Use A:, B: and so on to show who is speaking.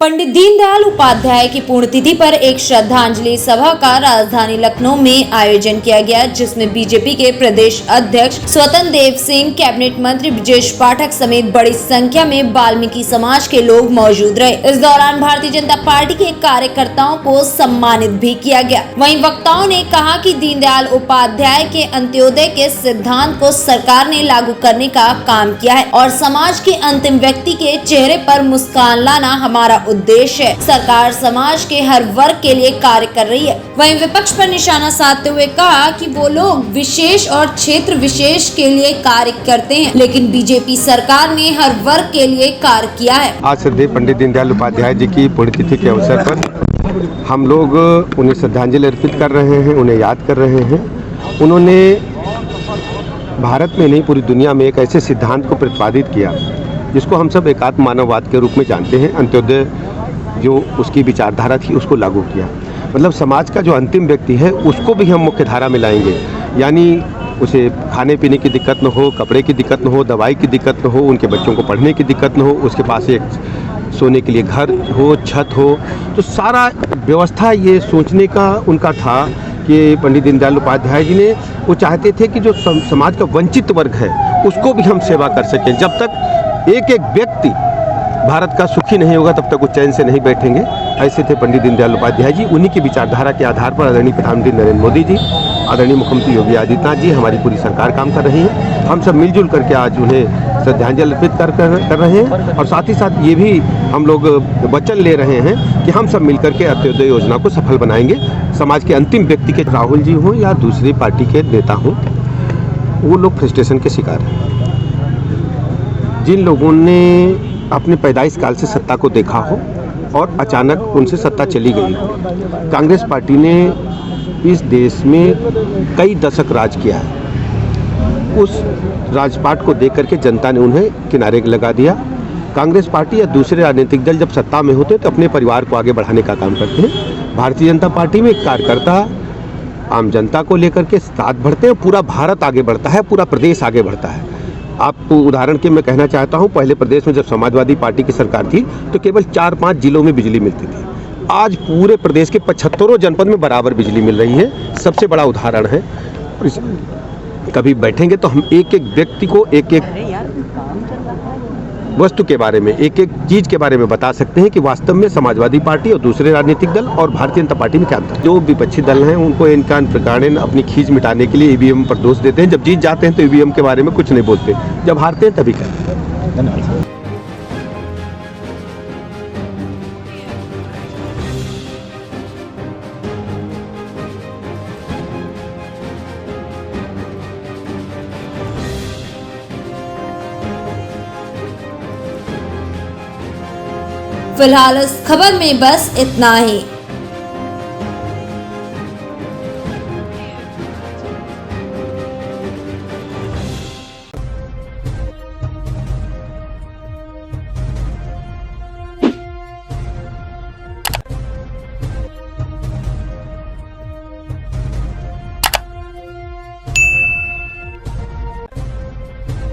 A: पंडित दीनदयाल उपाध्याय की पुण्यतिथि पर एक श्रद्धांजलि सभा का राजधानी लखनऊ में आयोजन किया गया, जिसमें बीजेपी के प्रदेश अध्यक्ष स्वतंत्र देव सिंह, कैबिनेट मंत्री ब्रजेश पाठक समेत बड़ी संख्या में वाल्मीकि समाज के लोग मौजूद रहे। इस दौरान भारतीय जनता पार्टी के कार्यकर्ताओं को सम्मानित भी किया गया। वहीं वक्ताओं ने कहा कि दीनदयाल उपाध्याय के अंत्योदय के सिद्धांत को सरकार ने लागू करने का काम किया है और समाज के अंतिम व्यक्ति के चेहरे पर मुस्कान लाना हमारा उद्देश्य है। सरकार समाज के हर वर्ग के लिए कार्य कर रही है। वहीं विपक्ष पर निशाना साधते हुए कहा कि वो लोग विशेष और क्षेत्र विशेष के लिए कार्य करते हैं, लेकिन बीजेपी सरकार ने हर वर्ग के लिए कार्य किया है।
B: आज श्रद्धेय पंडित दीनदयाल उपाध्याय जी की पुण्यतिथि के अवसर पर हम लोग उन्हें श्रद्धांजलि अर्पित कर रहे हैं, उन्हें याद कर रहे हैं। उन्होंने भारत में नहीं, पूरी दुनिया में एक ऐसे सिद्धांत को प्रतिपादित किया जिसको हम सब एकात्म मानववाद के रूप में जानते हैं। अंत्योदय जो उसकी विचारधारा थी उसको लागू किया। मतलब समाज का जो अंतिम व्यक्ति है उसको भी हम मुख्य धारा में लाएंगे, यानी उसे खाने पीने की दिक्कत न हो, कपड़े की दिक्कत न हो, दवाई की दिक्कत न हो, उनके बच्चों को पढ़ने की दिक्कत न हो, उसके पास एक सोने के लिए घर हो, छत हो। तो सारा व्यवस्था ये सोचने का उनका था कि पंडित दीनदयाल उपाध्याय जी ने वो चाहते थे कि जो समाज का वंचित वर्ग है उसको भी हम सेवा कर सकें। जब तक एक एक व्यक्ति भारत का सुखी नहीं होगा तब तक वो चैन से नहीं बैठेंगे। ऐसे थे पंडित दीनदयाल उपाध्याय जी। उन्हीं की विचारधारा के आधार पर आदरणीय प्रधानमंत्री नरेंद्र मोदी जी, आदरणीय मुख्यमंत्री योगी आदित्यनाथ जी, हमारी पूरी सरकार काम कर रही है। हम सब मिलजुल करके आज उन्हें श्रद्धांजलि अर्पित कर रहे हैं और साथ ही साथ ये भी हम लोग वचन ले रहे हैं कि हम सब मिलकर के अंत्योदय योजना को सफल बनाएंगे। समाज के अंतिम व्यक्ति के राहुल जी हों या दूसरी पार्टी के नेता हों, वो लोग फ्रस्ट्रेशन के शिकार हैं। जिन लोगों ने अपने पैदाइश काल से सत्ता को देखा हो और अचानक उनसे सत्ता चली गई। कांग्रेस पार्टी ने इस देश में कई दशक राज किया है। उस राजपाट को देख करके जनता ने उन्हें किनारे लगा दिया। कांग्रेस पार्टी या दूसरे राजनीतिक दल जब सत्ता में होते तो अपने परिवार को आगे बढ़ाने का काम करते हैं। भारतीय जनता पार्टी में कार्यकर्ता आम जनता को लेकर के साथ बढ़ते हैं। पूरा भारत आगे बढ़ता है, पूरा प्रदेश आगे बढ़ता है। आपको उदाहरण के मैं कहना चाहता हूं, पहले प्रदेश में जब समाजवादी पार्टी की सरकार थी तो केवल 4-5 जिलों में बिजली मिलती थी। आज पूरे प्रदेश के 75 जनपद में बराबर बिजली मिल रही है। सबसे बड़ा उदाहरण है। कभी बैठेंगे तो हम एक एक व्यक्ति को एक एक वस्तु के बारे में, एक एक चीज के बारे में बता सकते हैं कि वास्तव में समाजवादी पार्टी और दूसरे राजनीतिक दल और भारतीय जनता पार्टी में क्या अंतर है। जो विपक्षी दल हैं उनको इनका प्रकारण अपनी खींच मिटाने के लिए ईवीएम पर दोष देते हैं। जब जीत जाते हैं तो ईवीएम के बारे में कुछ नहीं बोलते, जब हारते हैं तभी कहते हैं। धन्यवाद।
A: फिलहाल इस खबर में बस इतना ही।